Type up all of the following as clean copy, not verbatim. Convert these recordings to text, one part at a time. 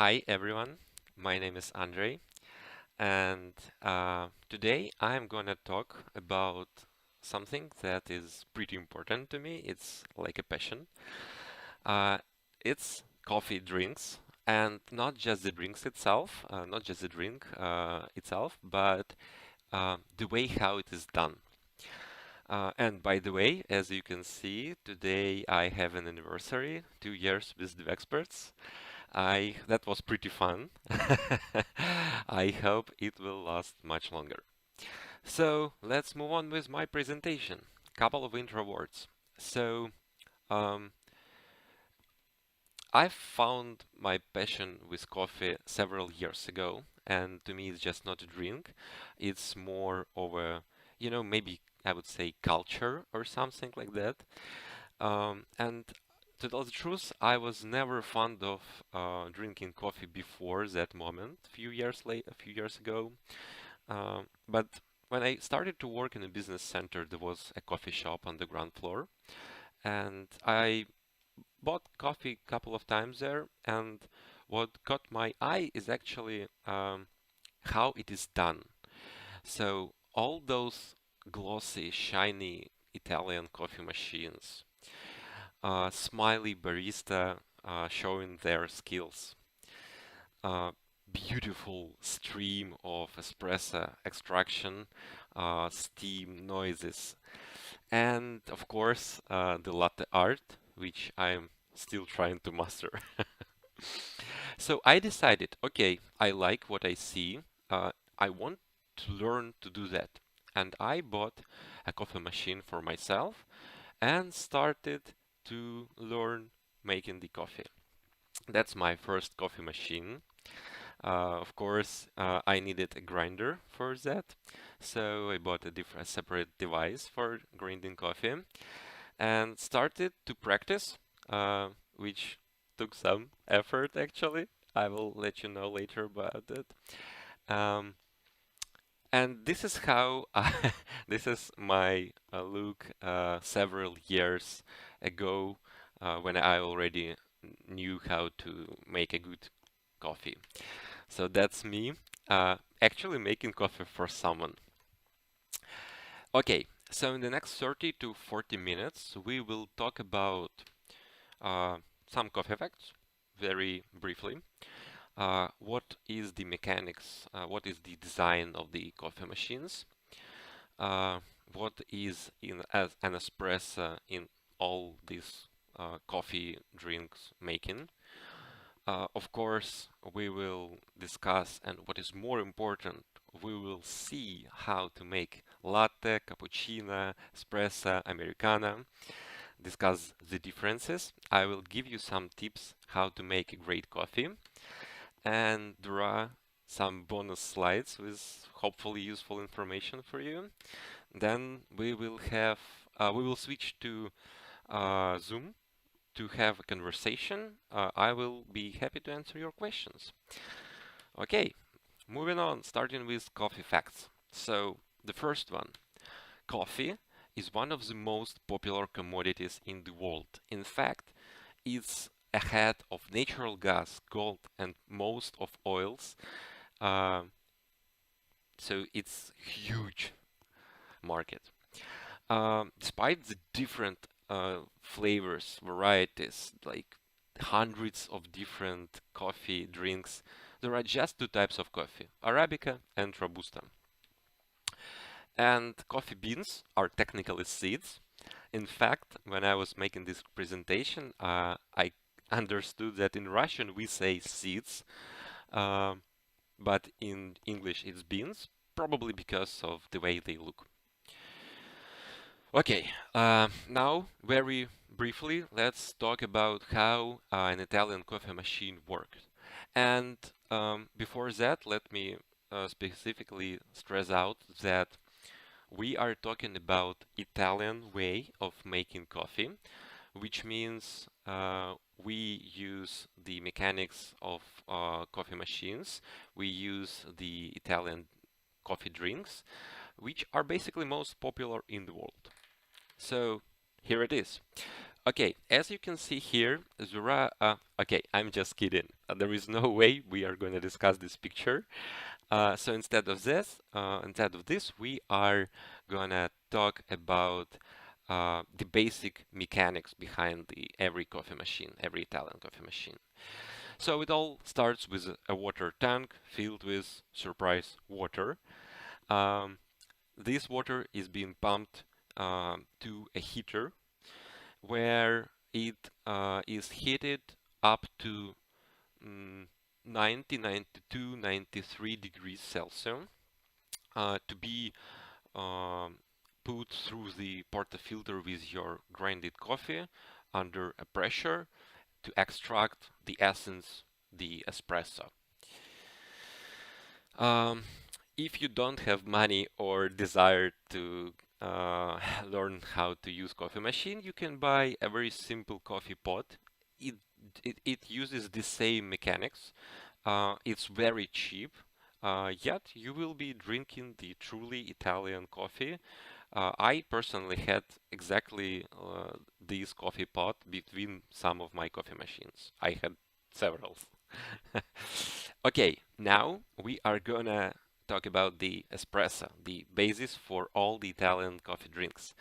Hi everyone, my name is Andrey, and today I'm gonna talk about something that is pretty important to me. It's like a passion. Uh, it's coffee drinks, and not just the drinks itself, not just the drink itself, but the way how it is done. And by the way, as you can see, today I have an anniversary, 2 years with the experts. I That was pretty fun. I hope it will last much longer. So let's move on with my presentation. Couple of intro words. So um, I found my passion with coffee several years ago, and to me it's just not a drink. It's more of a, maybe I would say culture or something like that. And to tell the truth, I was never fond of drinking coffee before that moment, a few years ago. But when I started to work in a business center, there was a coffee shop on the ground floor, and I bought coffee a couple of times there. And what caught my eye is actually how it is done. So all those glossy, shiny Italian coffee machines, smiley barista showing their skills. Uh, Beautiful stream of espresso extraction, steam noises, and of course the latte art, which I'm still trying to master. So I decided, okay, I like what I see. I want to learn to do that. And I bought a coffee machine for myself and started to learn making the coffee. That's my first coffee machine. Of course, I needed a grinder for that, so I bought a separate device for grinding coffee and started to practice, which took some effort actually. I will let you know later about it. Um, and this is how this is my look several years ago when I already knew how to make a good coffee. So that's me actually making coffee for someone. Okay, so in the next 30 to 40 minutes, we will talk about uh, some coffee facts very briefly. What is the mechanics? What is the design of the coffee machines? Uh, what is in as an espresso in all these coffee drinks making? Of course, we will discuss, and what is more important, we will see how to make latte, cappuccino, espresso, americano, discuss the differences. I will give you some tips how to make a great coffee, and there are some bonus slides with hopefully useful information for you. Then we will switch to Zoom to have a conversation. I will be happy to answer your questions. Okay, moving on, starting with coffee facts. So, the first one, coffee is one of the most popular commodities in the world. In fact, it's ahead of natural gas, gold, and most of oils. Uh, so it's huge market. Despite the different flavors, varieties, like hundreds of different coffee drinks, there are just two types of coffee, Arabica and Robusta. And coffee beans are technically seeds. In fact, when I was making this presentation, I understood that in Russian we say seeds, uh, but in English it's beans, probably because of the way they look. Okay, now very briefly, let's talk about how an Italian coffee machine works. And before that, let me specifically stress out that we are talking about Italian way of making coffee, which means we use the mechanics of coffee machines. We use the Italian coffee drinks, which are basically most popular in the world. So here it is. Okay, as you can see here, Zura, okay, I'm just kidding. There is no way we are going to discuss this picture. So instead of this, we are gonna talk about the basic mechanics behind every coffee machine, every Italian coffee machine. So it all starts with a water tank filled with surprise water. Um, this water is being pumped to a heater where it is heated up to 90, 92, 93 degrees Celsius to be um, put through the portafilter with your grinded coffee under a pressure to extract the essence, the espresso. Um, if you don't have money or desire to learn how to use coffee machine, you can buy a very simple coffee pot. It, it uses the same mechanics. It's very cheap, yet you will be drinking the truly Italian coffee. I personally had exactly this coffee pot between some of my coffee machines. I had several. Okay, now we are gonna talk about the espresso, the basis for all the Italian coffee drinks.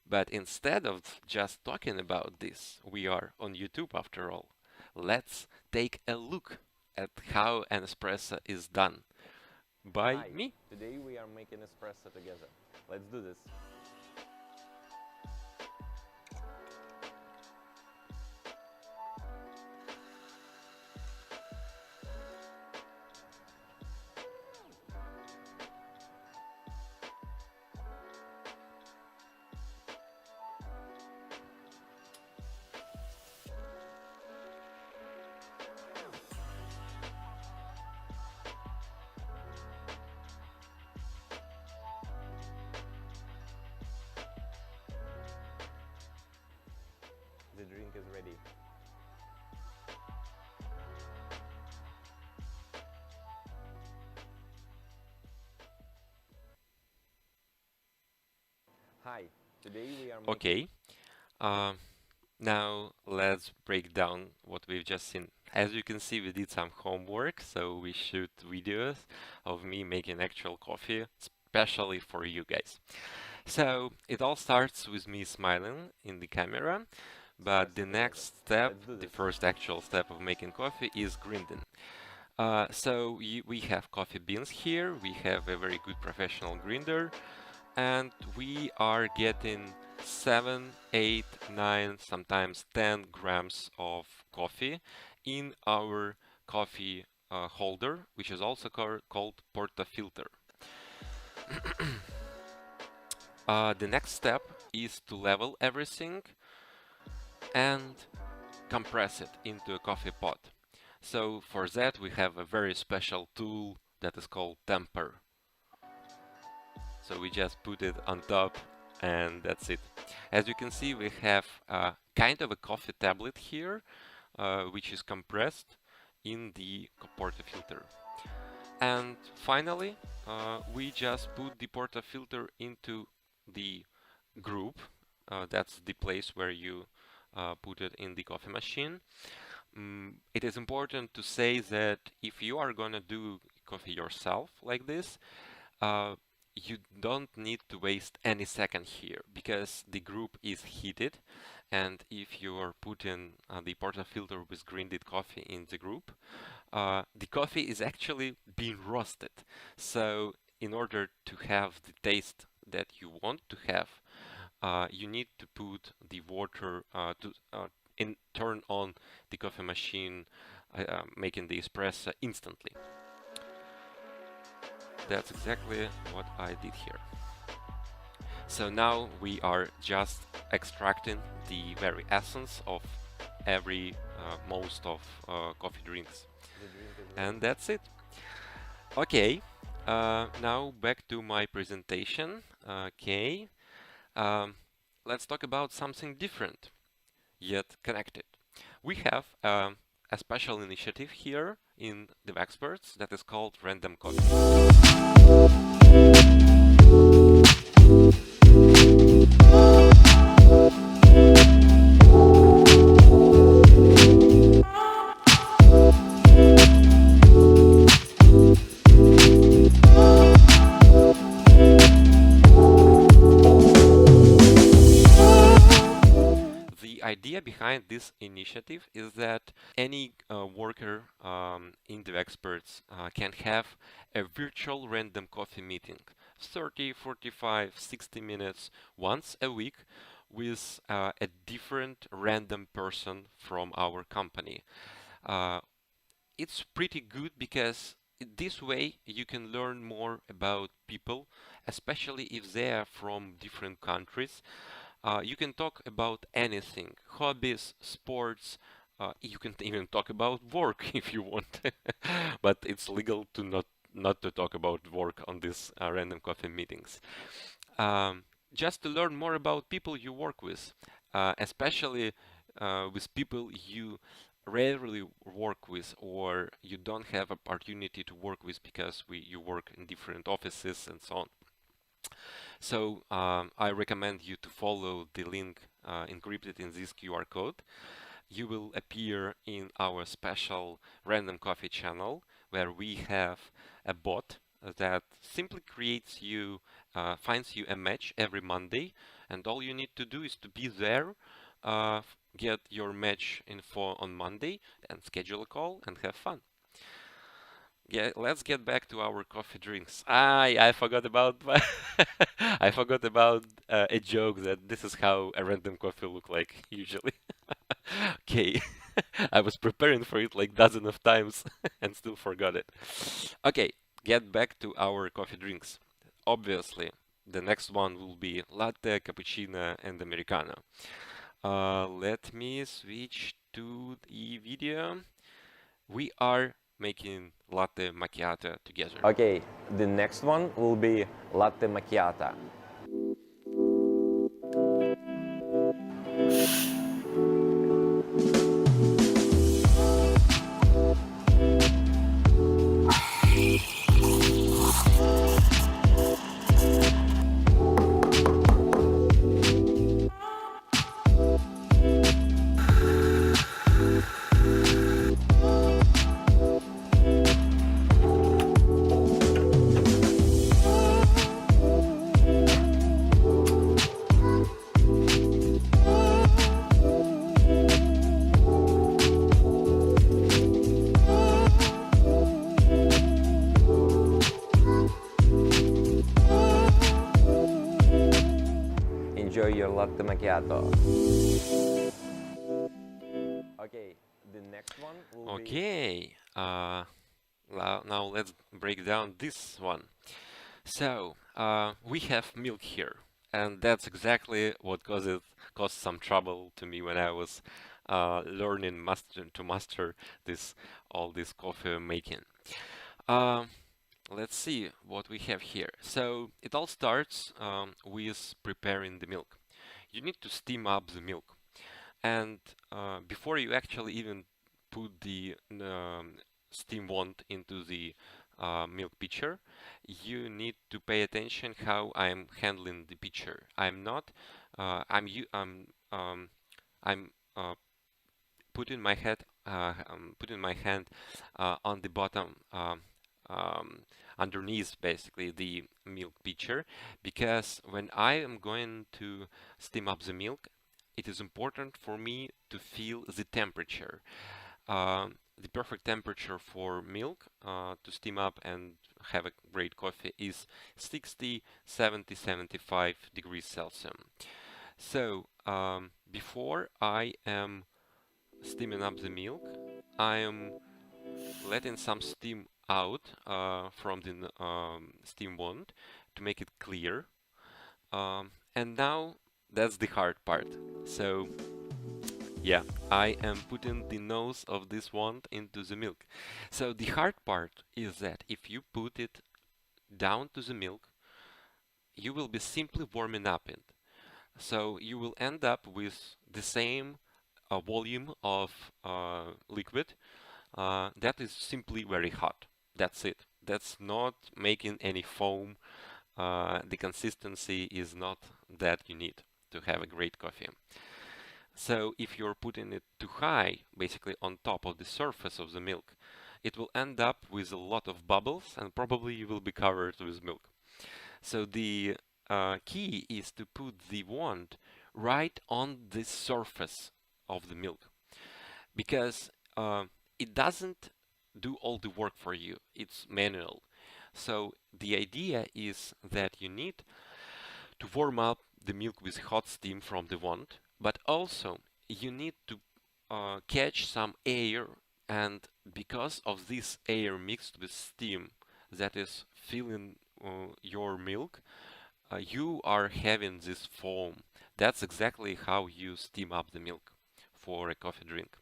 But instead of just talking about this, we are on YouTube after all. Let's take a look at how an espresso is done by me. Today we are making espresso together. Let's do this. The drink is ready. Hi, today we are making... Okay, now let's break down what we've just seen. As you can see, we did some homework, so we shoot videos of me making actual coffee, especially for you guys. So it all starts with me smiling in the camera, but the next step, the first actual step of making coffee is grinding. So we have coffee beans here, we have a very good professional grinder, and we are getting 7, 8, 9, sometimes 10 grams of coffee in our coffee holder, which is also called portafilter. The next step is to level everything and compress it into a coffee pot. So for that we have a very special tool that is called temper. So we just put it on top and that's it. As you can see, we have kind of a coffee tablet here, which is compressed in the portafilter. And finally, we just put the portafilter into the group. That's the place where you put it in the coffee machine. It is important to say that if you are gonna do coffee yourself like this, you don't need to waste any second here because the group is heated, and if you are putting the portafilter with grinded coffee in the group, the coffee is actually being roasted. So in order to have the taste that you want to have, you need to put the water turn on the coffee machine, making the espresso instantly. That's exactly what I did here. So now we are just extracting the very essence of most of coffee drinks. And that's it. Okay, now back to my presentation. Okay, let's talk about something different, yet connected. We have a special initiative here in the Experts that is called Random Coffee. idea behind this initiative is that any worker in the experts can have a virtual random coffee meeting, 30, 45, 60 minutes once a week with a different random person from our company. Uh, it's pretty good because this way you can learn more about people, especially if they are from different countries. You can talk about anything, hobbies, sports. You can even talk about work if you want, but it's legal to not to talk about work on these random coffee meetings. Um, just to learn more about people you work with, especially with people you rarely work with or you don't have opportunity to work with because you work in different offices and so on. So I recommend you to follow the link encrypted in this QR code. You will appear in our special random coffee channel where we have a bot that simply finds you a match every Monday, and all you need to do is to be there, get your match info on Monday, and schedule a call and have fun. Yeah, let's get back to our coffee drinks. I forgot about I forgot about a joke that this is how a random coffee look like usually. Okay, I was preparing for it like dozen of times and still forgot it. Okay, get back to our coffee drinks. Obviously, the next one will be latte, cappuccino, and americano. Let me switch to the video. We are making latte macchiato together. Okay, the next one will be latte macchiato. Enjoy your latte macchiato. Okay, the next one will be... Okay, now let's break down this one. So, we have milk here, and that's exactly what caused some trouble to me when I was learning to master all this coffee making. Uh, let's see what we have here. So it all starts with preparing the milk. You need to steam up the milk, and before you actually even put the steam wand into the milk pitcher, you need to pay attention how I'm handling the pitcher. I'm not. I'm putting my head. Putting my hand on the bottom. Underneath basically the milk pitcher, because when I am going to steam up the milk, it is important for me to feel the temperature. The perfect temperature for milk to steam up and have a great coffee is 60, 70, 75 degrees Celsius. So before I am steaming up the milk, I am letting some steam out from the steam wand to make it clear. And now that's the hard part. So yeah, I am putting the nose of this wand into the milk. So the hard part is that if you put it down to the milk, you will be simply warming up it. So you will end up with the same volume of liquid that is simply very hot. That's it. That's not making any foam. The consistency is not that you need to have a great coffee. So if you're putting it too high, basically on top of the surface of the milk, it will end up with a lot of bubbles and probably you will be covered with milk. So the key is to put the wand right on the surface of the milk, because it doesn't do all the work for you. It's manual. So the idea is that you need to warm up the milk with hot steam from the wand, but also you need to catch some air, and because of this air mixed with steam that is filling your milk, you are having this foam. That's exactly how you steam up the milk for a coffee drink.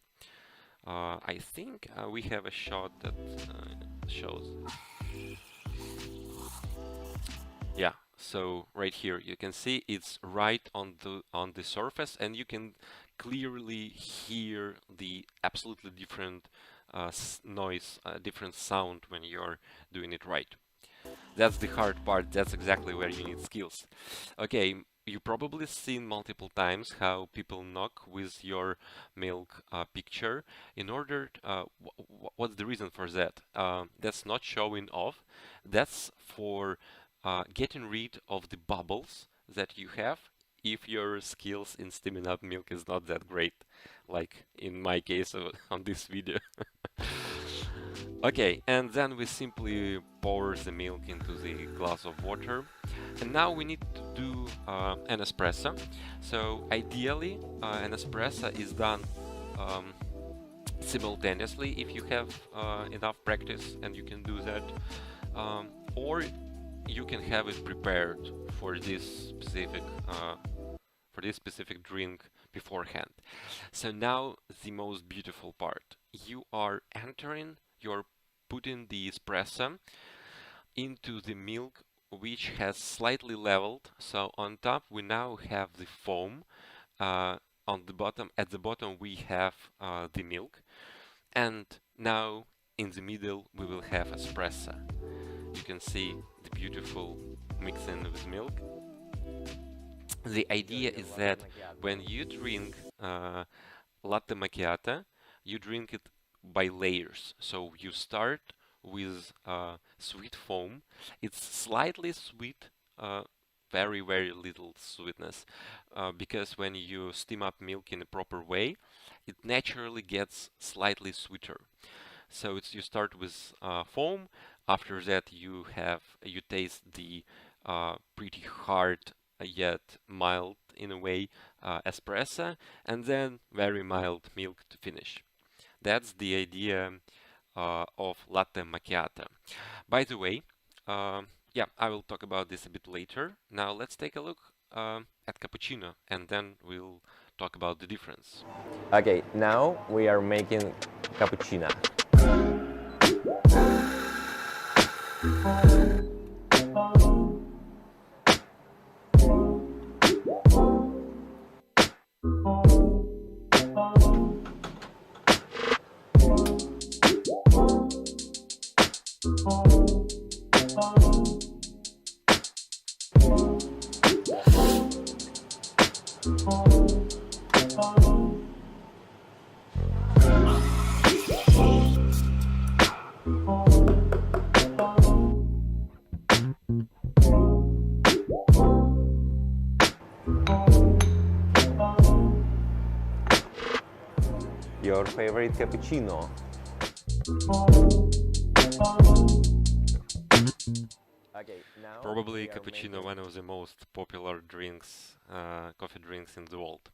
I think we have a shot that shows. Yeah, so right here you can see it's right on the surface, and you can clearly hear the absolutely different noise, different sound when you're doing it right. That's the hard part. That's exactly where you need skills. Okay, you probably seen multiple times how people knock with your milk picture. In order, what's the reason for that? That's not showing off. That's for getting rid of the bubbles that you have if your skills in steaming up milk is not that great, like in my case on this video. Okay, and then we simply pour the milk into the glass of water. And now we need to do an espresso. So ideally, an espresso is done simultaneously if you have enough practice and you can do that. Or you can have it prepared for this specific drink beforehand. So now the most beautiful part. You're putting the espresso into the milk, which has slightly leveled. So on top we now have the foam. On the bottom, at the bottom we have the milk, and now in the middle we will have espresso. You can see the beautiful mixing with milk. The idea is that when you drink latte macchiato, you drink it by layers. So you start with sweet foam. It's slightly sweet, very, very little sweetness, because when you steam up milk in a proper way, it naturally gets slightly sweeter. So you start with foam. After that, you taste the pretty hard yet mild in a way espresso, and then very mild milk to finish. That's the idea of latte macchiato. By the way, yeah, I will talk about this a bit later. Now let's take a look at cappuccino, and then we'll talk about the difference. Okay, now we are making cappuccino. Your favorite cappuccino? Okay, now Probably cappuccino, one of the most popular drinks, coffee drinks in the world.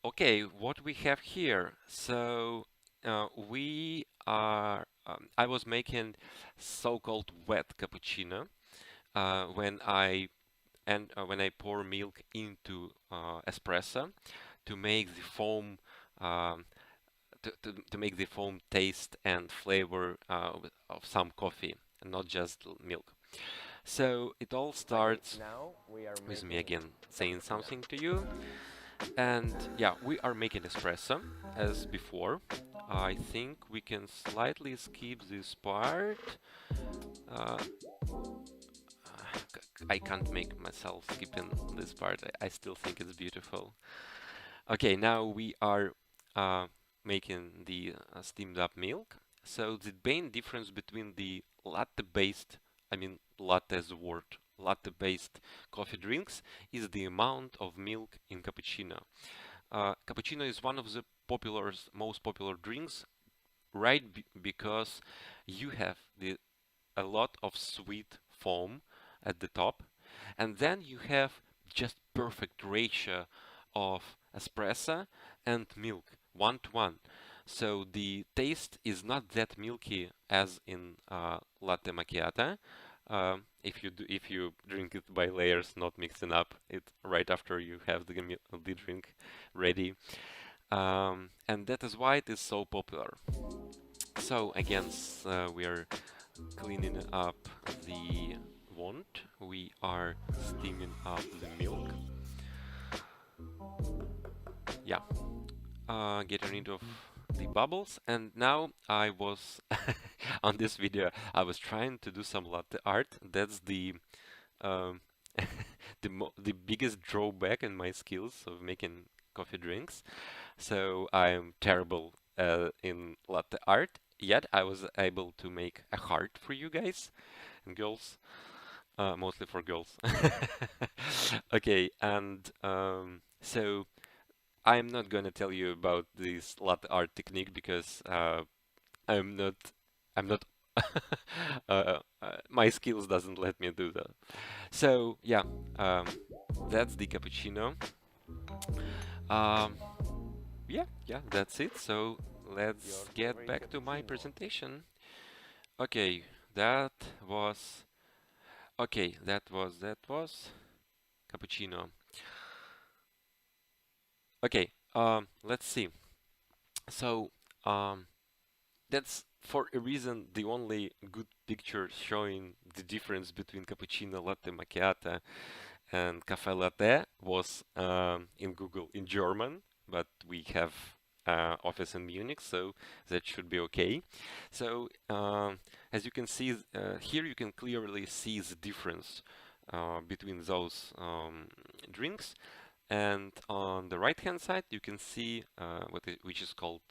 Okay, what we have here. So I was making so-called wet cappuccino when I pour milk into espresso to make the foam um, to make the foam taste and flavor of some coffee and not just milk. So it all starts now we are with me making again saying something to you. And yeah, we are making espresso as before. I think we can slightly skip this part. Uh, I can't make myself skipping this part. I still think it's beautiful. Okay, now we are making the steamed up milk. So the main difference between the latte-based, I mean latte as a word, latte-based coffee drinks is the amount of milk in cappuccino. cappuccino is one of the most popular drinks, right? Because you have a lot of sweet foam at the top, and then you have just perfect ratio of espresso and milk, 1 to 1. So the taste is not that milky as in latte macchiato. If you drink it by layers, not mixing up it right after you have the drink ready, and that is why it is so popular. So again, we are cleaning up the wand. We are steaming up the milk. Yeah, getting rid of the bubbles. And now I was on this video, I was trying to do some latte art. That's the um, the biggest drawback in my skills of making coffee drinks. So I'm terrible in latte art. Yet I was able to make a heart for you guys and girls, mostly for girls. Okay, and so I'm not gonna tell you about this latte art technique because I'm not, I'm not, my skills doesn't let me do that. So yeah, um, that's the cappuccino. Um, yeah, that's it. So let's Your get favorite back to my cappuccino. presentation. Okay, that was that was cappuccino. Okay, let's see. So um, that's for a reason the only good picture showing the difference between cappuccino, latte macchiato, and cafe latte was in Google in German, but we have office in Munich, so that should be okay. So as you can see here, you can clearly see the difference between those drinks. And on the right hand side, you can see which is called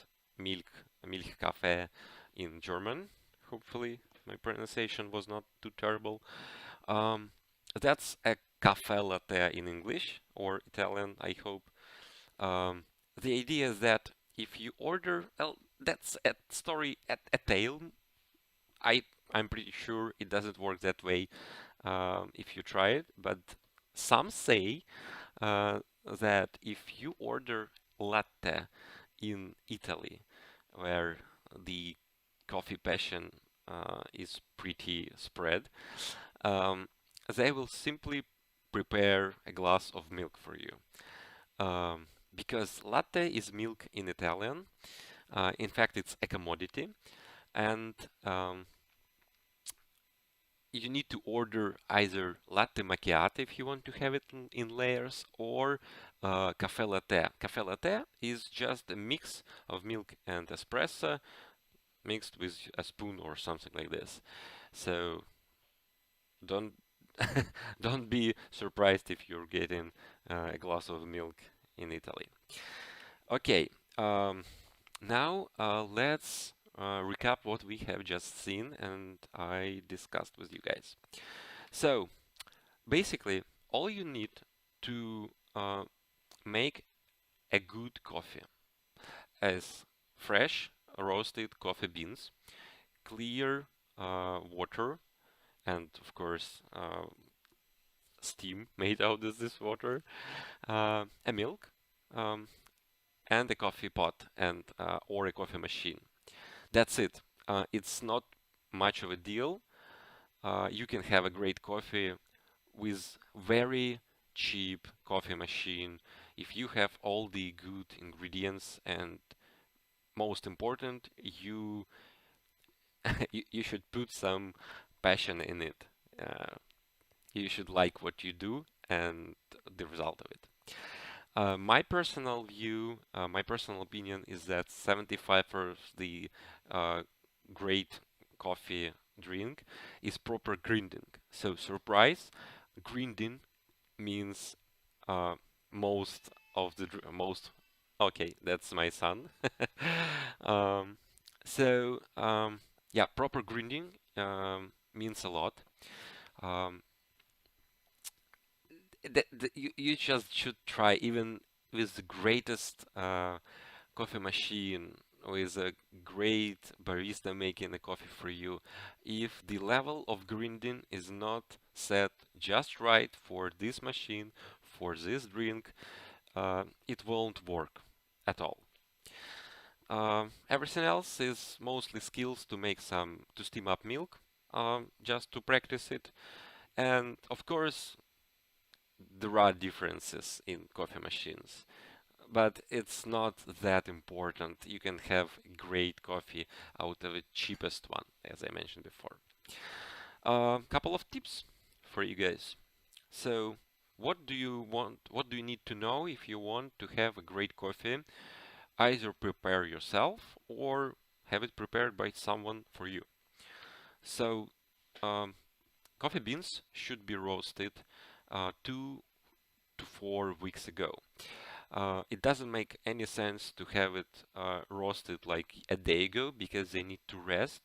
Milchkaffee in German. Hopefully, my pronunciation was not too terrible. Um, that's a cafe latte in English or Italian, I hope. Um, the idea is that if you order, well, that's a story at a tale. I I'm pretty sure it doesn't work that way if you try it, but some say uh, that if you order latte in Italy, where the coffee passion is pretty spread, um, they will simply prepare a glass of milk for you. Because latte is milk in Italian. In fact, it's a commodity, and um, you need to order either latte macchiato if you want to have it in layers or cafe latte. Cafe latte is just a mix of milk and espresso mixed with a spoon or something like this. So don't don't be surprised if you're getting a glass of milk in Italy. Okay, now let's recap what we have just seen and I discussed with you guys. So basically, all you need to make a good coffee is fresh roasted coffee beans, clear water, and of course steam made out of this water, a milk, um, and a coffee pot and or a coffee machine. That's it. It's not much of a deal. You can have a great coffee with very cheap coffee machine if you have all the good ingredients and most important you should put some passion in it. You should like what you do and the result of it. My personal view, my personal opinion is that 75 for the uh, great coffee drink is proper grinding. So surprise, grinding means uh, most of the most. Okay, that's my son. um, yeah, proper grinding means a lot. Um, you just should try even with the greatest coffee machine, with a great barista making a coffee for you, if the level of grinding is not set just right for this machine, for this drink, it won't work at all. Everything else is mostly skills to to steam up milk, just to practice it. And of course, there are differences in coffee machines, but it's not that important. You can have great coffee out of the cheapest one, as I mentioned before. A couple of tips for you guys. So, what do you want? What do you need to know if you want to have a great coffee? Either prepare yourself or have it prepared by someone for you. So, um, coffee beans should be roasted 2 to 4 weeks ago. It doesn't make any sense to have it roasted like a day ago because they need to rest.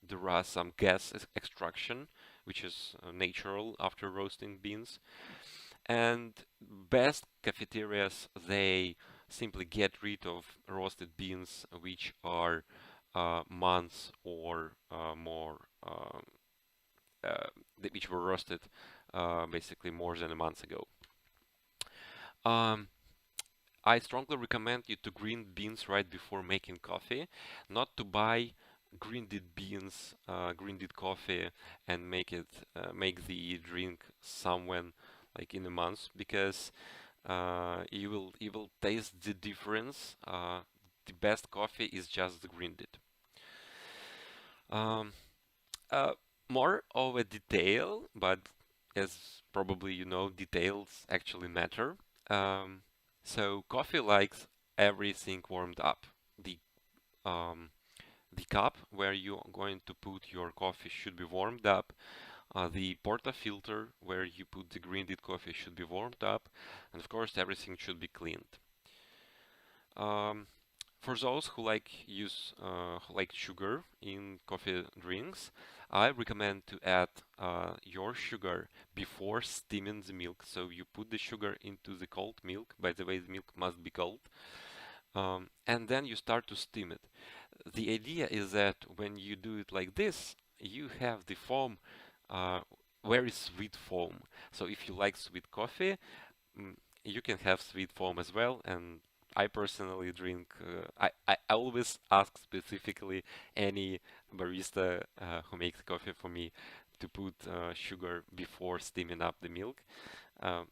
There are some gas extraction, which is natural after roasting beans. And best cafeterias, they simply get rid of roasted beans which are months or more, uh, which were roasted basically more than a month ago. Um, I strongly recommend you to grind beans right before making coffee, not to buy grinded beans, grinded coffee, and make the drink somewhere like in a month, because you will taste the difference. The best coffee is just grinded. Um, uh, More of a detail, but as probably you know, details actually matter. Um, so coffee likes everything warmed up. The um, the cup where you are going to put your coffee should be warmed up. The portafilter where you put the grinded coffee should be warmed up, and of course everything should be cleaned. Um, for those who like sugar in coffee drinks, I recommend to add your sugar before steaming the milk. So you put the sugar into the cold milk. By the way, the milk must be cold. And then you start to steam it. The idea is that when you do it like this, you have the foam, uh, very sweet foam. So if you like sweet coffee, mm, you can have sweet foam as well. And I personally drink, I always ask specifically any barista who makes coffee for me to put sugar before steaming up the milk. Um,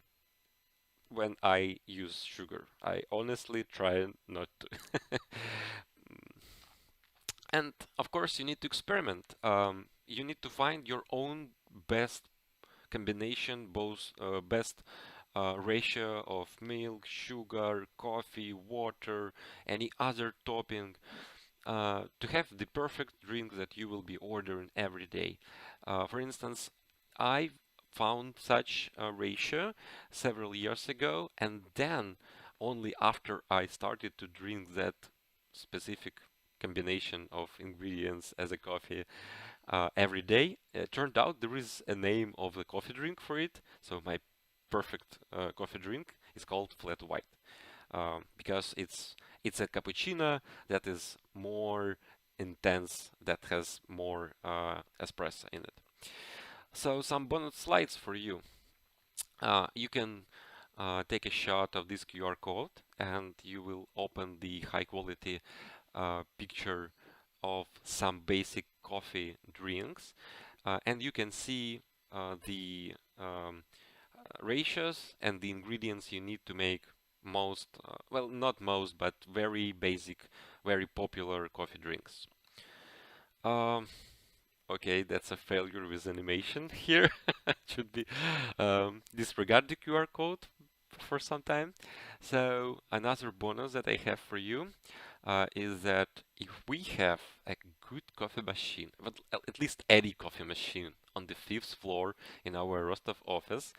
when I use sugar, I honestly try not to. And of course, you need to experiment. You need to find your own best combination, both best ratio of milk, sugar, coffee, water, any other topping to have the perfect drink that you will be ordering every day. For instance, I found such a ratio several years ago, and then only after I started to drink that specific combination of ingredients as a coffee every day, it turned out there is a name of the coffee drink for it. So my perfect coffee drink is called flat white, because it's a cappuccino that is more intense, that has more espresso in it. So some bonus slides for you. You can take a shot of this QR code and you will open the high quality picture of some basic coffee drinks, and you can see the ratios and the ingredients you need to make most, well, not most, but very basic, very popular coffee drinks. Um, okay, that's a failure with animation here. Should be disregard the QR code for some time. So another bonus that I have for you is that if we have a good coffee machine, but at least any coffee machine on the fifth floor in our Rostov office,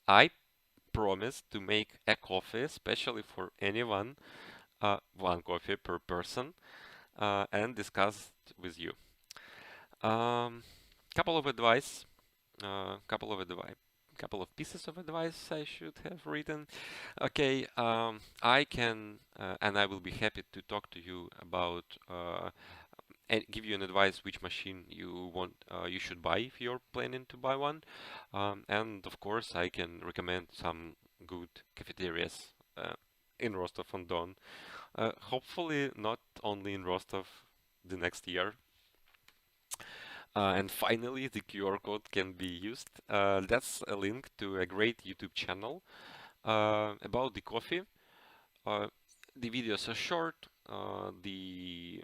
I promise to make a coffee, especially for anyone, one coffee per person, and discuss it with you. Um, couple of advice, couple of advice, couple of pieces of advice I should have written. Okay, I can and I will be happy to talk to you about and give you an advice which machine you want you should buy if you're planning to buy one. And of course, I can recommend some good cafeterias in Rostov-on-Don. Hopefully, not only in Rostov the next year. And finally, the QR code can be used. That's a link to a great YouTube channel about the coffee. The videos are short. Um, the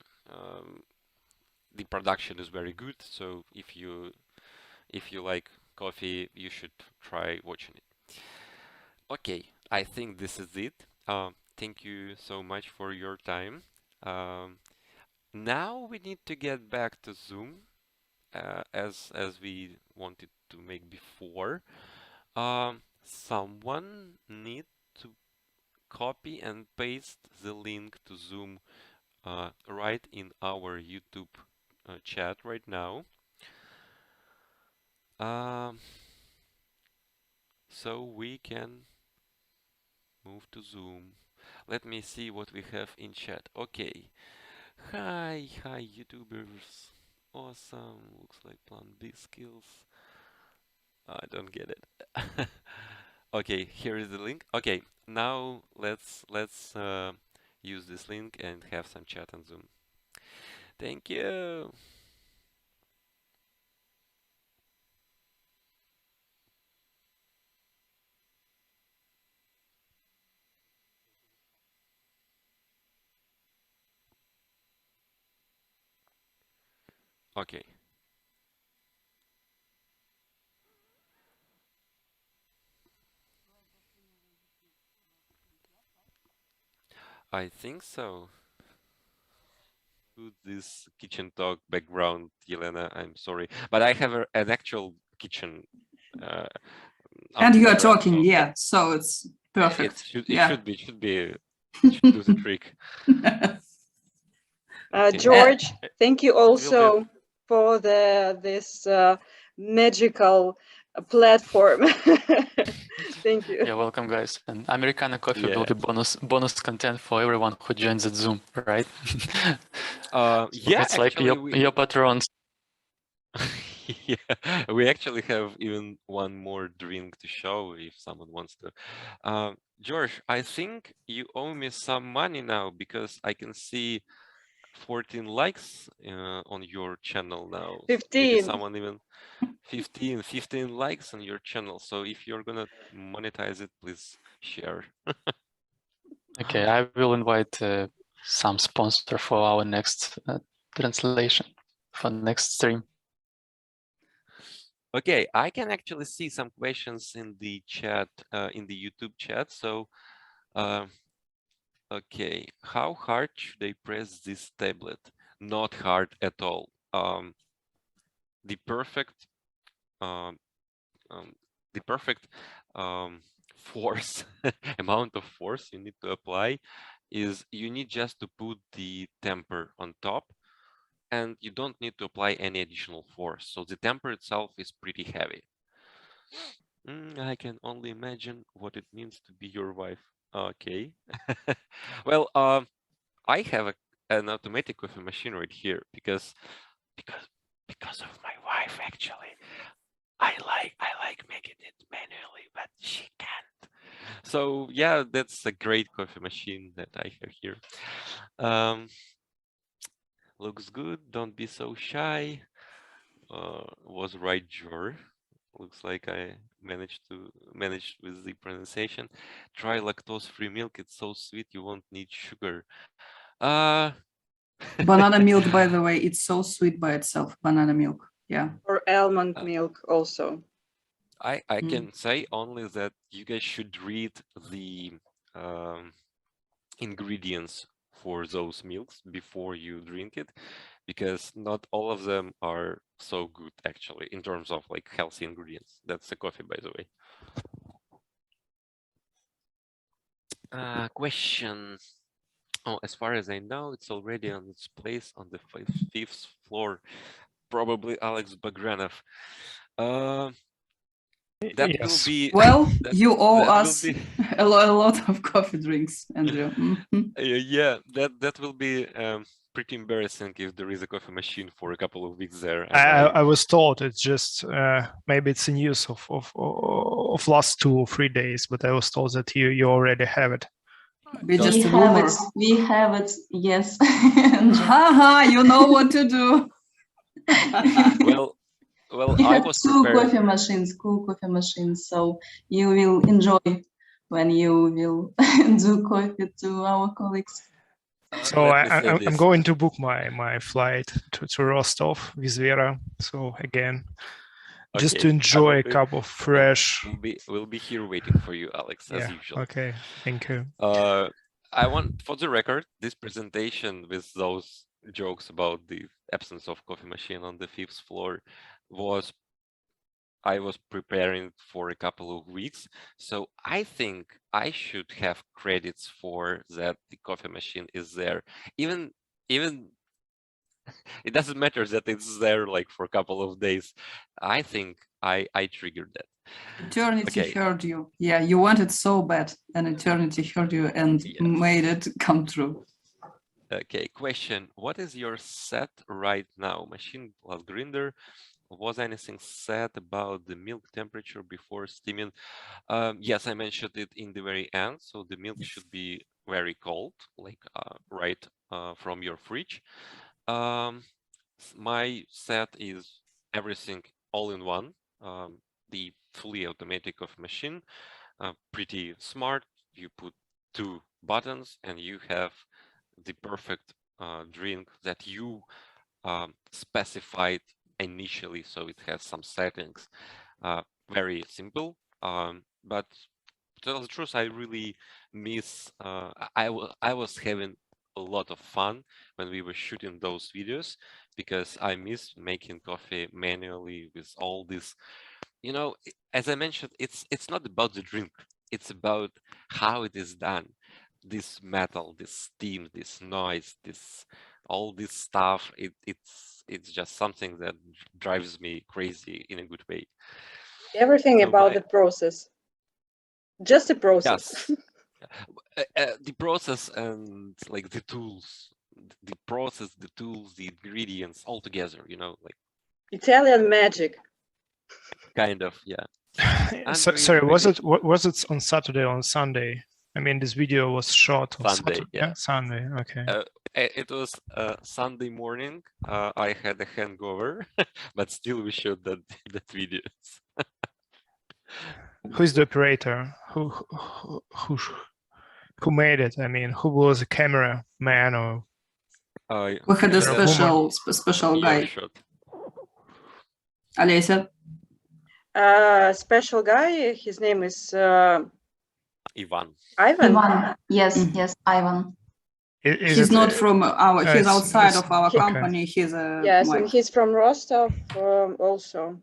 production is very good. So if you like coffee, you should try watching it. Okay, I think this is it. Thank you so much for your time. Now we need to get back to Zoom as we wanted to make before. Someone need to copy and paste the link to Zoom right in our YouTube chat right now. So we can move to Zoom. Let me see what we have in chat. Okay. Hi, YouTubers. Awesome. Looks like Plan B skills. I don't get it. Okay, here is the link. Okay, now let's use this link and have some chat on Zoom. Thank you. Okay. I think so. This kitchen talk background, Yelena, I'm sorry, but I have an actual kitchen. And you are talking, so yeah. So it's perfect. It should do the trick. Okay. George, thank you also for this magical platform. Thank you. You're welcome, guys. And Americano coffee will be bonus content for everyone who joins at Zoom, right? Yeah, it's like your patrons. Yeah, we actually have even one more drink to show if someone wants to. George, I think you owe me some money now because I can see 14 likes on your channel now. 15. Maybe someone even 15 likes on your channel. So if you're gonna monetize it, please share. Okay, I will invite some sponsor for our next translation for next stream. Okay, I can actually see some questions in the chat, in the YouTube chat. So, okay, how hard should I press this tablet? Not hard at all. The perfect force amount of force you need to apply is you need just to put the temper on top, and you don't need to apply any additional force. So the temper itself is pretty heavy. I can only imagine what it means to be your wife. Okay. Well, I have an automatic coffee machine right here because of my wife actually. I like making it manually, but she can't. So yeah, that's a great coffee machine that I have here. Looks good. Don't be so shy. Was right, Jor. Looks like I managed with the pronunciation. Try lactose-free milk. It's so sweet you won't need sugar. Banana milk, by the way, it's so sweet by itself. Banana milk, yeah. Or almond milk also. I can say only that you guys should read the ingredients for those milks before you drink it, because not all of them are so good actually in terms of like healthy ingredients. That's a coffee, by the way. Question. Oh, as far as I know, it's already on its place on the fifth floor. Probably Alex Bagranov. That will Yes. be Well, that, you owe that will us be a lot of coffee drinks, Andrew. Mhm. yeah, that will be pretty embarrassing if there is a coffee machine for a couple of weeks there, and I was told it's just maybe it's in use of last 2 or 3 days, but I was told that you already have it. Be Don't- just a We have rumor. it. We have it. Yes. Haha, you know what to do. well, We I have was two preparing. coffee machines, cool coffee machines. So you will enjoy when you will do coffee to our colleagues. So Let me say I'm this. going to book my flight to Rostov with Vera. So again, just to Okay, I enjoy will a be, cup of fresh. we'll be here waiting for you, Alex, as Yeah. usual. Okay. Thank you. I want, for the record, this presentation with those jokes about the absence of coffee machine on the 5th floor I was preparing for a couple of weeks, so I think I should have credits for that the coffee machine is there. Even it doesn't matter that it's there like for a couple of days. I think I triggered that. Eternity Okay. heard you. Yeah, you wanted so bad, and eternity heard you and Yes. made it come true. Okay, question. What is your set right now? Machine plus grinder. Was anything said about the milk temperature before steaming? Yes, I mentioned it in the very end. So the milk should be very cold, like right from your fridge. My set is everything all in one. The fully automatic coffee machine, pretty smart. You put 2 buttons and you have the perfect drink that you specified initially. So it has some settings, very simple. But to tell the truth, I really miss. I was having a lot of fun when we were shooting those videos because I miss making coffee manually with all this. You know, as I mentioned, it's not about the drink. It's about how it is done. This metal, this steam, this noise, this all this stuff. It's just something that drives me crazy in a good way. Everything So about the process. Just the process. Yes, the process and like the tools, the process, the tools, the ingredients all together. You know, like Italian magic. kind of, yeah. So, Andrey is sorry, was ready. it on Saturday or on Sunday? I mean, this video was shot on Sunday, Saturday. yeah. Sunday. Okay. It was Sunday morning. I had a hangover, but still we showed that videos. Who's the operator? Who made it? I mean, who was the camera man or? We had a Camera special your guy. shot. Олеся. Special guy. His name is Ivan. Ivan. Ivan. Yes, Mhm. yes, Ivan. He's not from our. He's it's- outside it's- of our okay. company. He's a Yes, like, and he's from Rostov also.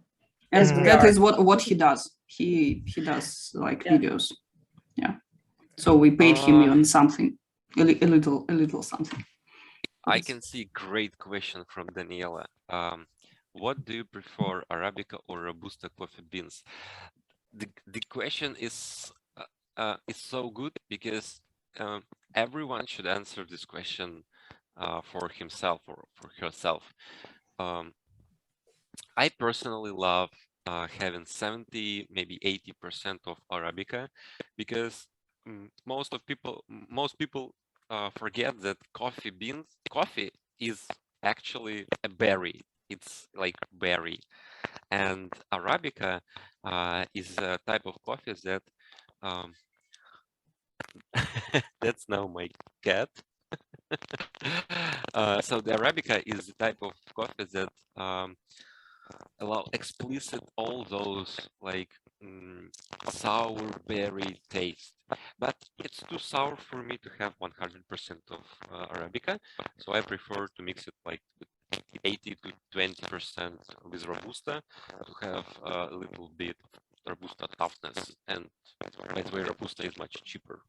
and As we that are. is what he does. He does like Yeah. videos. Yeah. So we paid him even something, a little something. I can see great question from Daniela. What do you prefer, Arabica or Robusta coffee beans? The question is so good because everyone should answer this question for himself or for herself. I personally love having 70, maybe 80% of Arabica because most people forget that coffee is actually a berry. It's like berry, and Arabica is a type of coffee that that's now my cat. So the Arabica is the type of coffee that allow explicit all those like sour berry taste, but it's too sour for me to have 100% of Arabica, so I prefer to mix it like with 80 to 20% with Robusta to have a little bit Robusta toughness, and by the way, Robusta is much cheaper.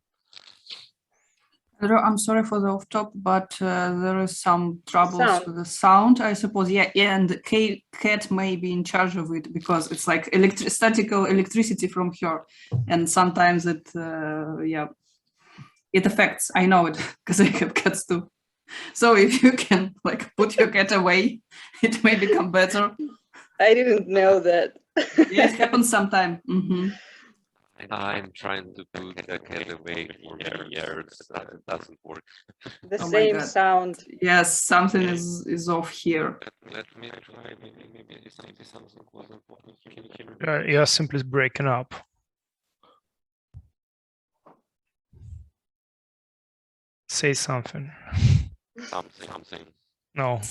I'm sorry for the off top, but there is some troubles Sound. with the sound, I suppose. Yeah, and Kat may be in charge of it because it's like statical electricity from her, and sometimes it, yeah, it affects. I know it because I have cats too. So if you can like put your cat away, it may become better. I didn't know that. Yeah, it happens sometime. I'm trying to put the cat away for many years. That doesn't work. The Oh my same God. sound. Yes, something Okay. is off here. Let me try. Maybe something wasn't working. Can you hear me? You're simply breaking up. Say something. Something. No,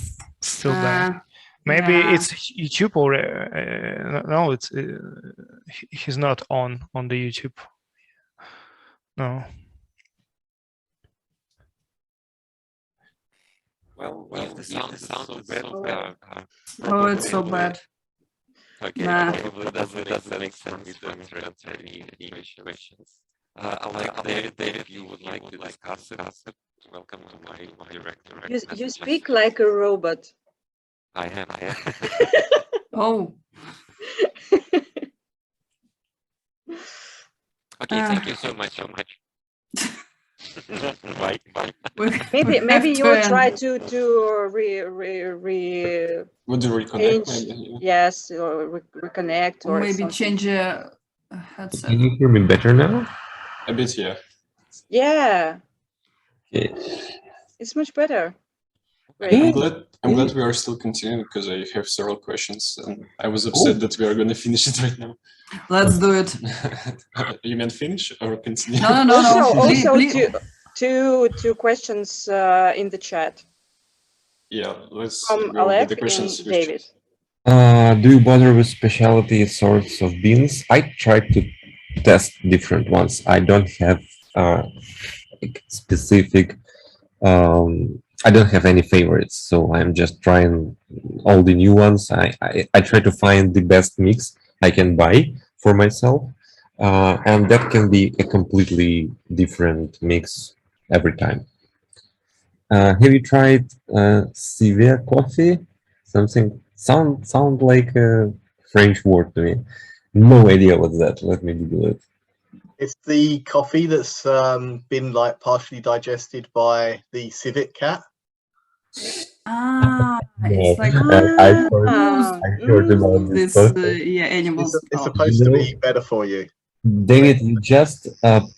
still bad. Uh, Maybe yeah. it's YouTube or no, it's he's not on the YouTube. No. Well, if the sound is so bad, Oh, it's so probably- bad. Okay, Nah. probably doesn't make sense to answer any questions. Like David, if you would like to discuss it, welcome to my direct You messages. speak like a robot. I am. Oh. Okay, thank you so much. Bye. Maybe have you to will try end. to Would you reconnect? Maybe? yes, or reconnect or Maybe something. change a headset. Can you hear me better now? A bit, yeah. Yeah, Okay. it's much better. I'm Great. glad we are still continuing because I have several questions and I was upset that we are going to finish it right now. Let's do it. You meant finish or continue? No. Also, Please. two questions in the chat Yeah, let's from go with Alec the questions. and David. Do you bother with specialty sorts of beans? I tried to test different ones. I don't have like specific. I don't have any favorites, so I'm just trying all the new ones. I try to find the best mix I can buy for myself, and that can be a completely different mix every time. Have you tried Sivia coffee? Something sound like a French word to me. No idea what's that. Let me Google it. It's the coffee that's been like partially digested by the civet cat. It's like I heard about this this, coffee. yeah, animals. It's supposed to be better for you. David, you just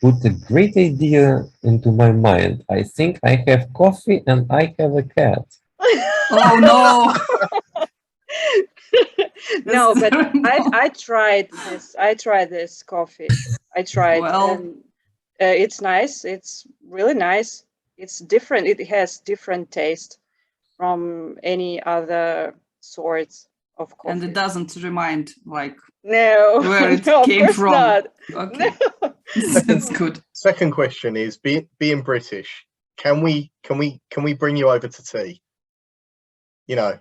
put a great idea into my mind. I think I have coffee and I have a cat. Oh no! No, but terrible. I tried this. I tried this coffee. I tried, Well. and it's nice. It's really nice. It's different. It has different taste from any other sorts of coffee. And it doesn't remind like No, where it no, came of course from. not. Okay, No. that's good. Second question is: being British, can we bring you over to tea? You know,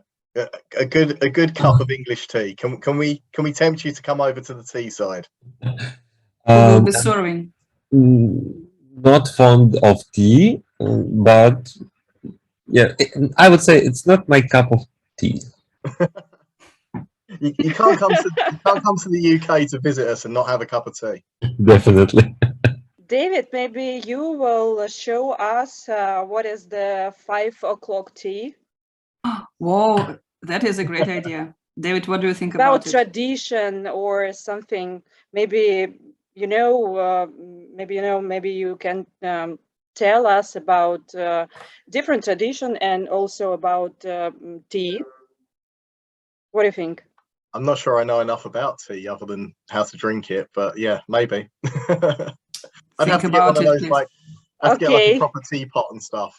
a good cup of English tea. Can we tempt you to come over to the tea side? We will be serving. Not fond of tea, but yeah, I would say it's not my cup of tea. You can't come to the UK to visit us and not have a cup of tea. Definitely. David, maybe you will show us what is the 5 o'clock tea. Whoa, that is a great idea. David, what do you think About about it? tradition or something. Maybe maybe you can tell us about different tradition and also about tea. What do you think? I'm not sure I know enough about tea other than how to drink it, but yeah, maybe. I'd have to get one of those, like, I'd have to get like a proper teapot and stuff.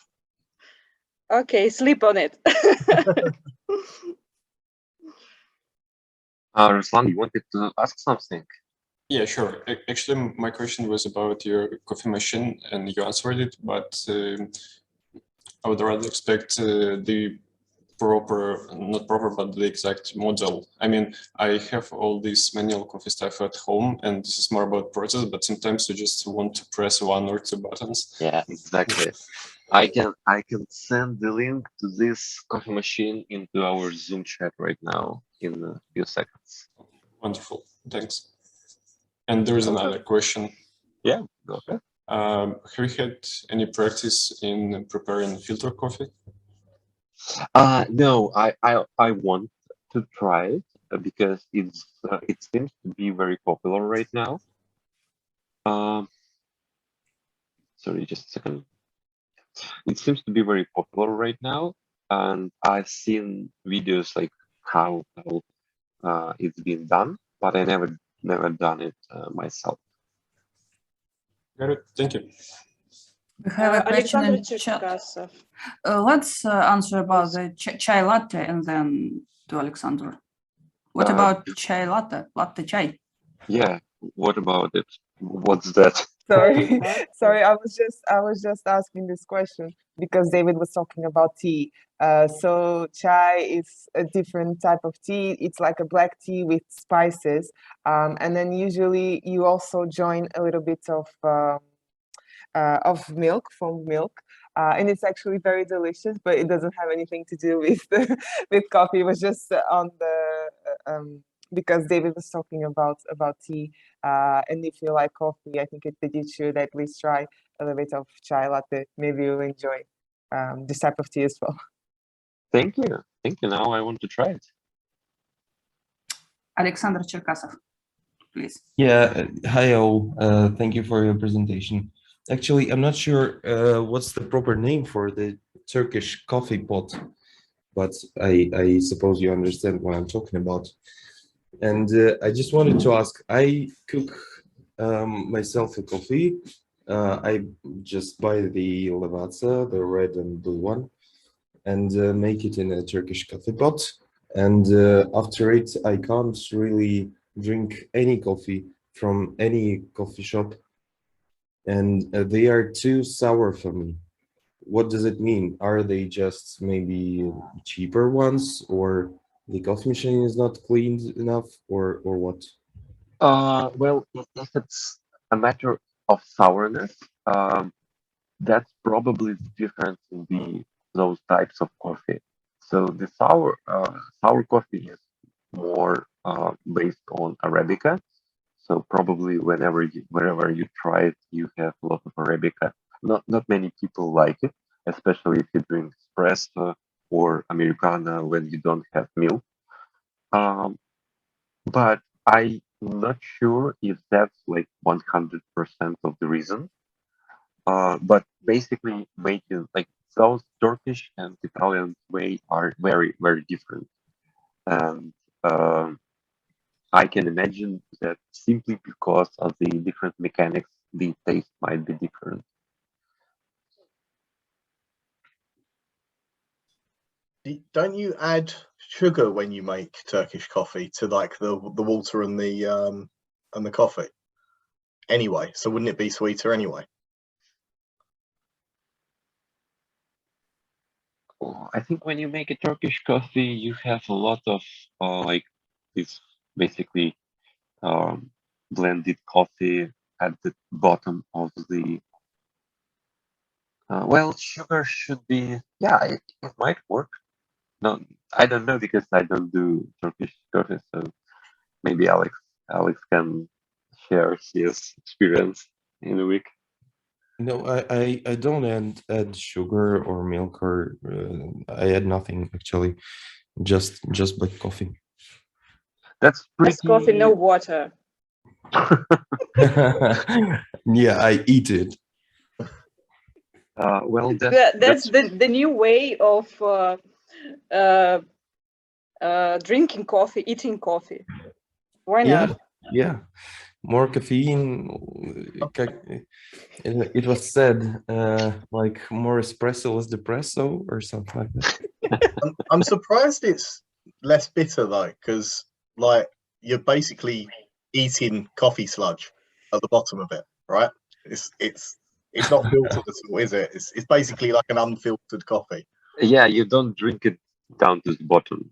Okay, sleep on it. Ruslan, you wanted to ask something? Yeah, sure. Actually, my question was about your coffee machine, and you answered it, but I would rather expect the not proper, but the exact model. I mean, I have all this manual coffee stuff at home, and this is more about process, but sometimes you just want to press 1 or 2 buttons. Yeah, exactly. I can send the link to this coffee machine into our Zoom chat right now in a few seconds. Wonderful, thanks. And there is another question. Yeah, go ahead. Have you had any practice in preparing filter coffee? No, I want to try it because it seems to be very popular right now. Sorry, just a second. It seems to be very popular right now, and I've seen videos like how it's been done, but I never done it myself. Got it. Thank you. We have a question Alexander in chat. Cherkasov. Let's answer about the chai latte and then to Alexander. What Uh, about chai latte? Latte chai? Yeah, what about it? What's that? Sorry, Huh? sorry. I was just asking this question because David was talking about tea. So chai is a different type of tea. It's like a black tea with spices, and then usually you also join a little bit of milk, foamed milk, and it's actually very delicious. But it doesn't have anything to do with with coffee. It was just on the because David was talking about tea. And if you like coffee, I think that you should at least try a little bit of chai latte. Maybe you'll enjoy this type of tea as well. Thank you. Thank you. Now I want to try it. Alexander Cherkasov, please. Yeah, hi all. Thank you for your presentation. Actually, I'm not sure what's the proper name for the Turkish coffee pot, but I suppose you understand what I'm talking about. And I just wanted to ask, I cook myself a coffee. I just buy the Lavazza, the red and blue one, and make it in a Turkish coffee pot. And after it, I can't really drink any coffee from any coffee shop. And they are too sour for me. What does it mean? Are they just maybe cheaper ones, or the coffee machine is not cleaned enough, or what? Well, if it's a matter of sourness, that's probably the difference in those types of coffee. So the sour coffee is more based on Arabica. So probably wherever you try it, you have a lot of Arabica. Not many people like it, especially if you drink espresso or Americano when you don't have milk. Um, but I'm not sure if that's like 100% of the reason. But basically, making like those Turkish and Italian way are very, very different. And I can imagine that simply because of the different mechanics, the taste might be different. Don't you add sugar when you make Turkish coffee to like the water and the coffee? Anyway, so wouldn't it be sweeter anyway? I think when you make a Turkish coffee, you have a lot of like this basically blended coffee at the bottom of the. Well, sugar should be, yeah, it might work. No, I don't know because I don't do Turkish coffee, so maybe Alex can share his experience in a week. No, I don't add sugar or milk, or I add nothing actually, just black coffee. That's That's coffee, no pretty. water. Yeah, I eat it. Well, That's the new way of drinking coffee, eating coffee. Why not? Yeah, more caffeine. It was said like more espresso is depresso or something like that. I'm surprised it's less bitter though, because like you're basically eating coffee sludge at the bottom of it, right? It's not filtered at all, is it? It's basically like an unfiltered coffee. Yeah, you don't drink it down to the bottom.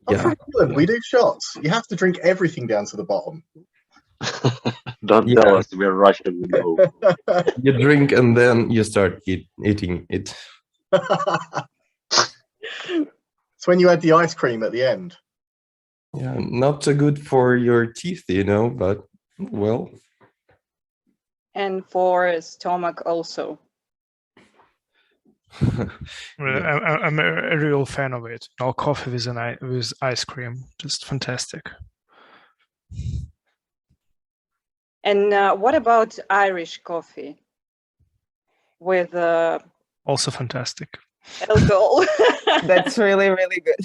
I'm Yeah. from England. We do shots. You have to drink everything down to the bottom. Don't tell us we're Russian. We know. You drink and then you start eating it. It's when you add the ice cream at the end. Yeah, not so good for your teeth, you know, but well. And for stomach also. I'm a real fan of it. No coffee with ice cream, just fantastic. And what about Irish coffee with Also fantastic. alcohol? That's really, really good.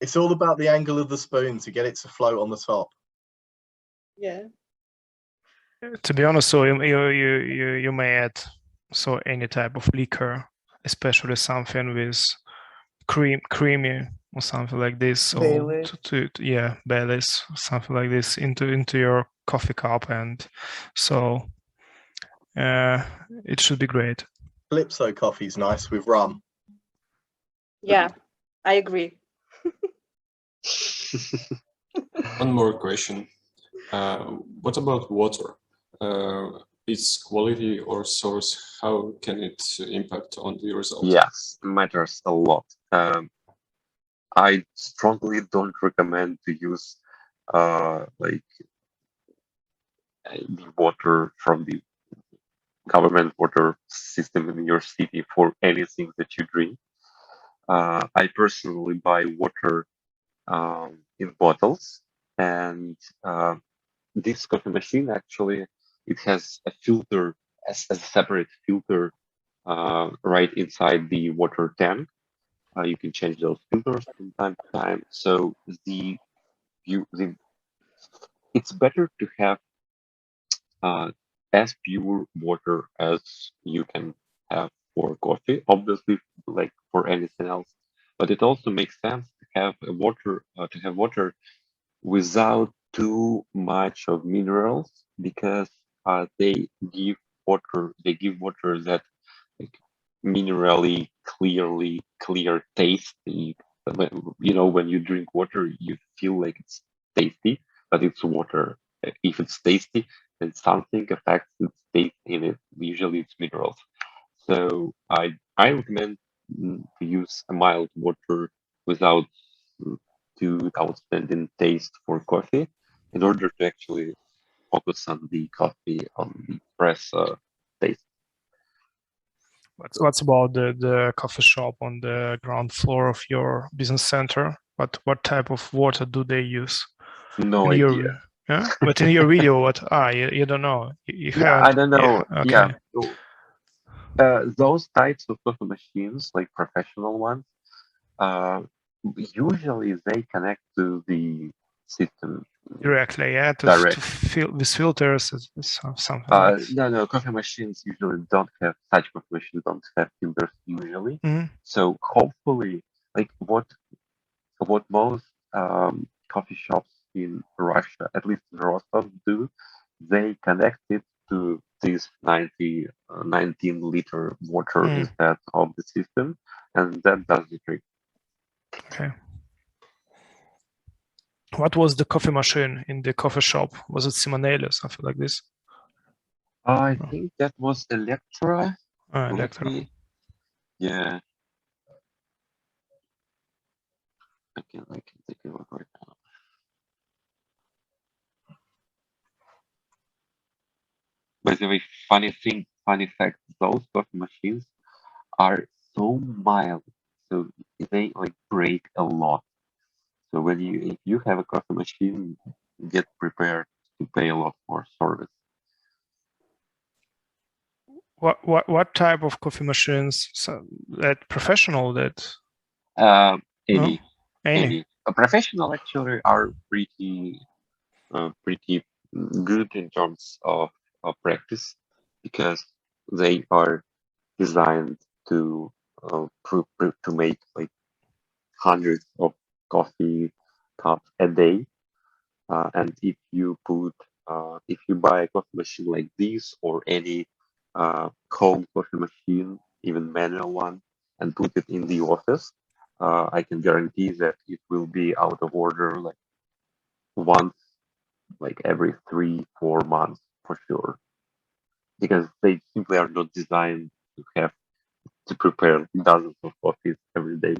It's all about the angle of the spoon to get it to float on the top. Yeah. To be honest, so you may add any type of liquor, especially something with creamy or something like this. So Baileys. yeah, Baileys, something like this into your coffee cup, and so it should be great. Calypso coffee's nice with rum. Yeah, I agree. One more question. What about water? Its quality or source, how can it impact on the result? Yes, matters a lot. I strongly don't recommend to use like the water from the government water system in your city for anything that you drink. I personally buy water in bottles, and this coffee machine actually it has a filter, a separate filter right inside the water tank. You can change those filters from time to time. So it's better to have as pure water as you can have for coffee, obviously, like for anything else. But it also makes sense to have water without too much of minerals, because they give water that like minerally clear taste. You know, when you drink water, you feel like it's tasty, but it's water. If it's tasty, then something affects its taste in it. Usually, it's minerals. So I recommend to use a mild water without too outstanding taste for coffee, in order to actually focus on the coffee, on the espresso taste. What's about the coffee shop on the ground floor of your business center? What type of water do they use? No idea. Yeah, but in your video, you don't know. You Yeah, I don't know. Okay. Yeah. Those types of coffee machines, like professional ones, usually they connect to the system Directly, yeah, to with filters, something like that. No, coffee machines usually don't have, such coffee machines don't have filters usually. So hopefully, like what most coffee shops in Russia, at least in Rostov, do, they connect it to this 19-liter water instead of the system, and that does the trick. Okay. What was the coffee machine in the coffee shop? Was it Simonelli or something like this? I think that was Electra. Electra. Yeah. I can take a look right now. By the way, funny fact, those coffee machines are so mild, so they like break a lot. So if you have a coffee machine, get prepared to pay a lot for service. What type of coffee machines? That professional that? Any. A professional actually are pretty good in terms of practice, because they are designed to make like hundreds of coffee cups a day, and if you buy a coffee machine like this, or any home coffee machine, even manual one, and put it in the office, I can guarantee that it will be out of order like once, like every 3-4 months for sure, because they simply are not designed to have to prepare dozens of coffees every day.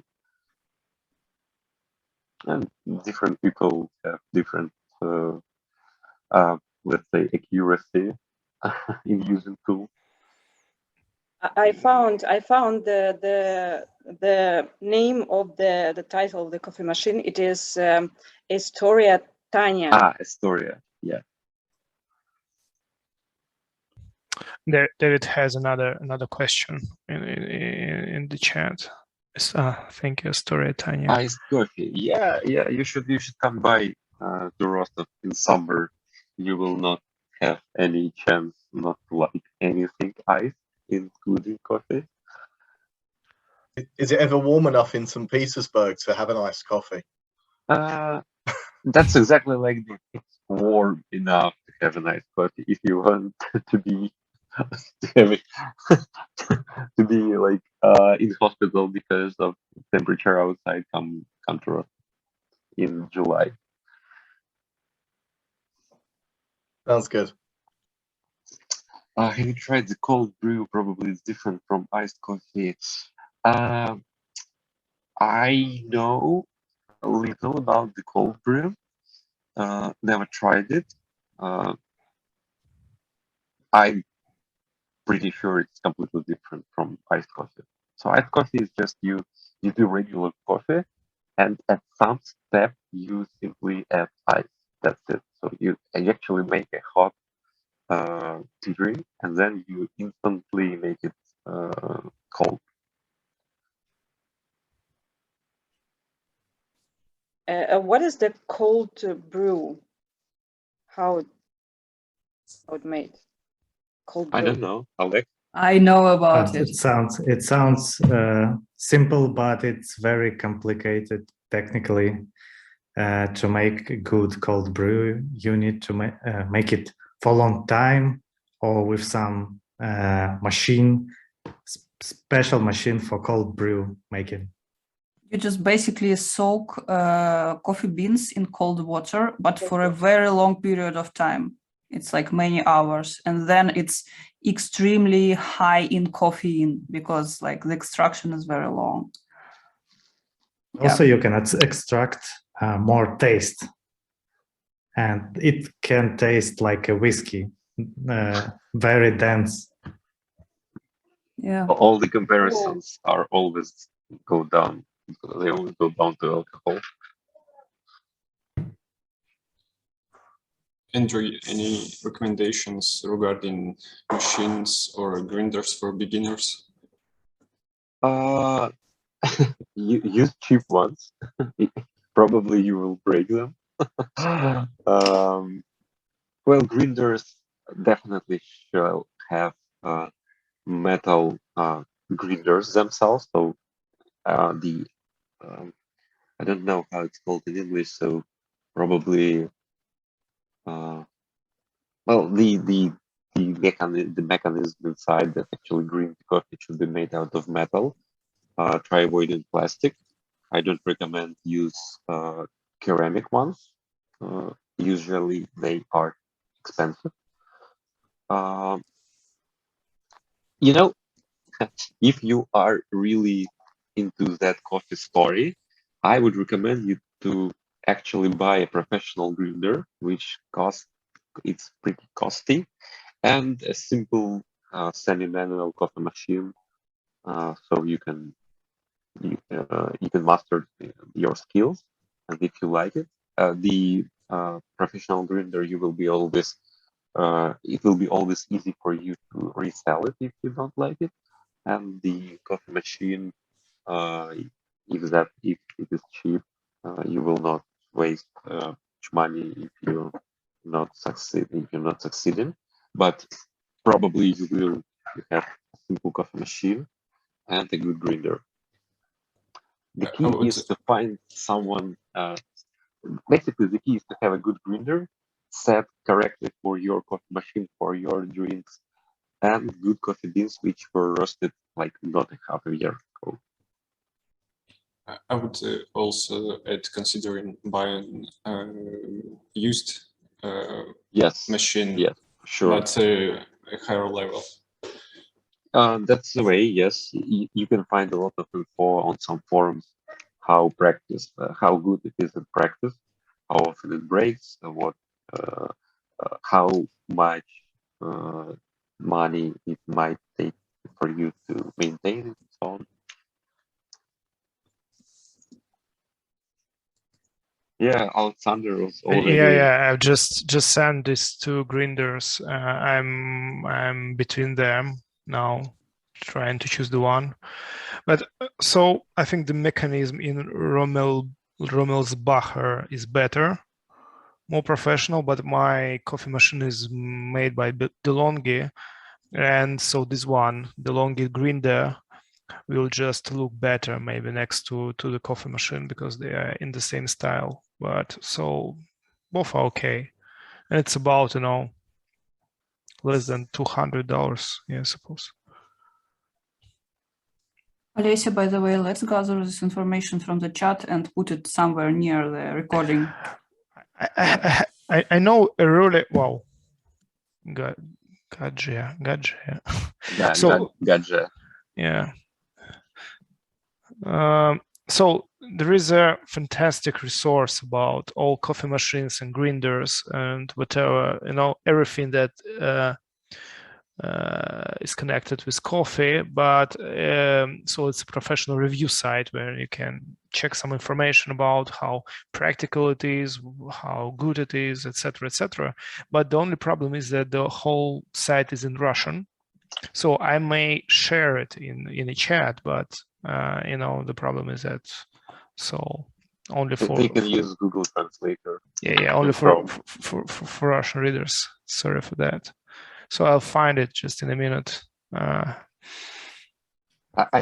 And different people have different, let's say, accuracy in using tools. I found the name of the title of the coffee machine. It is Historia Tanya. Ah, Astoria, yeah. David has another question in the chat. Thank you, Story Tanya. Iced coffee, yeah. You should come by to Rostov in summer. You will not have any chance not to like anything iced, including coffee. Is it ever warm enough in St. Petersburg to have an iced coffee? That's exactly like this. It's warm enough to have a nice coffee. If you want to be to have it to be like in hospital because of temperature outside, come to us in July. Sounds good. Have you tried the cold brew? Probably it's different from iced coffee. I know a little about the cold brew. Never tried it. I'm pretty sure it's completely different from iced coffee. So iced coffee is just you do regular coffee, and at some step you simply add ice. That's it. So you actually make a hot tea drink, and then you instantly make it cold. What is the cold brew? How it made? Cold brew. I don't know, Alex. I know about it. It sounds simple, but it's very complicated technically. To make a good cold brew, you need to make it for a long time, or with some special machine for cold brew making. You just basically soak coffee beans in cold water, but for a very long period of time. It's like many hours, and then it's extremely high in caffeine because like the extraction is very long. Also, you can extract more taste, and it can taste like a whiskey, very dense. Yeah. All the comparisons are always go down. They always go down to alcohol. Andrey, any recommendations regarding machines or grinders for beginners? Use cheap ones. Probably you will break them. Well, grinders definitely shall have metal grinders themselves. So I don't know how it's called in English. So probably well, the mechanism inside that actually green coffee should be made out of metal. Try avoiding plastic. I don't recommend use ceramic ones. Usually they are expensive. You know, if you are really into that coffee story, I would recommend you to actually buy a professional grinder, which it's pretty costly, and a simple semi-manual coffee machine, so you can master your skills. And if you like it, the professional grinder, you will be always it will be always easy for you to resell it if you don't like it. And the coffee machine, if it is cheap, you will not waste much money if you're not succeeding. But probably you will have a simple coffee machine and a good grinder. The key is to find someone. Basically, the key is to have a good grinder set correctly for your coffee machine, for your drinks, and good coffee beans which were roasted like not a half a year ago. I would also add, considering buying used Yes. machine, Yes, sure. but a higher level. That's the way. Yes, you can find a lot of info on some forums how how good it is in practice, how often it breaks, how much money it might take for you to maintain it, and so on. Yeah, Alexander was already. Yeah. I've just sent this to Grenders. I'm between them now, trying to choose the one. But so I think the mechanism in Rommelsbacher is better, more professional. But my coffee machine is made by DeLonghi, and so this one, DeLonghi Grinder, will just look better maybe next to the coffee machine because they are in the same style. But so both are okay, and it's about less than $200. Yeah, I suppose. Olesya, by the way, let's gather this information from the chat and put it somewhere near the recording. I know a really well. Gaggia. So Gaggia. Yeah. So there is a fantastic resource about all coffee machines and grinders and whatever, everything that is connected with coffee. But so it's a professional review site where you can check some information about how practical it is, how good it is, etc., etc. But the only problem is that the whole site is in Russian. So I may share it in a chat, but the problem is that only for you can use Google Translator. Yeah, only for Russian readers. Sorry for that. So I'll find it just in a minute. I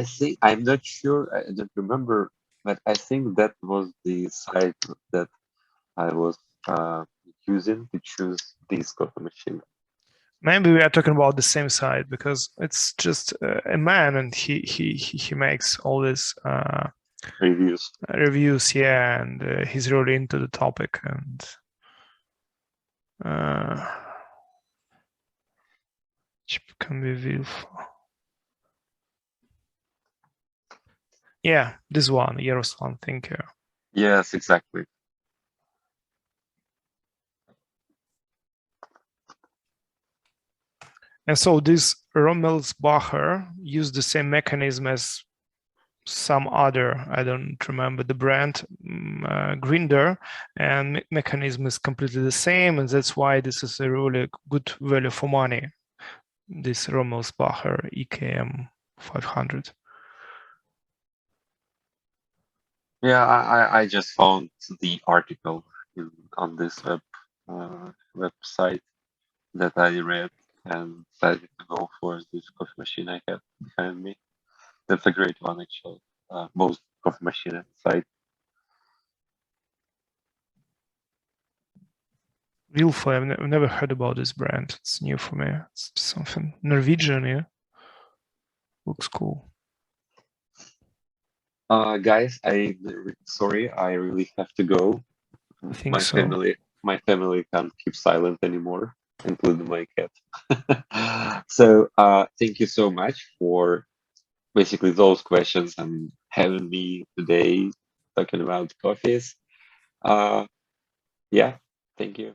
think I'm not sure. I don't remember, but I think that was the site that I was using to choose this coffee machine. Maybe we are talking about the same site because it's just a man and he makes all this reviews, yeah, and he's really into the topic and can be Wilfa. Yeah, this one, Yaroslav, thank you. Yes, exactly. And so this Rommelsbacher used the same mechanism as some other, I don't remember the brand, grinder, and mechanism is completely the same, and that's why this is a really good value for money, this Rommelsbacher EKM 500. Yeah, I just found the article on this website that I read and decided to go for this coffee machine I have behind me. That's a great one, actually. Most coffee machine site. Wilfa, I've never heard about this brand. It's new for me. It's something Norwegian, yeah. Looks cool. Guys, sorry, I really have to go. My family can't keep silent anymore, including my cat. So thank you so much for basically those questions and having me today talking about coffees. Yeah, thank you.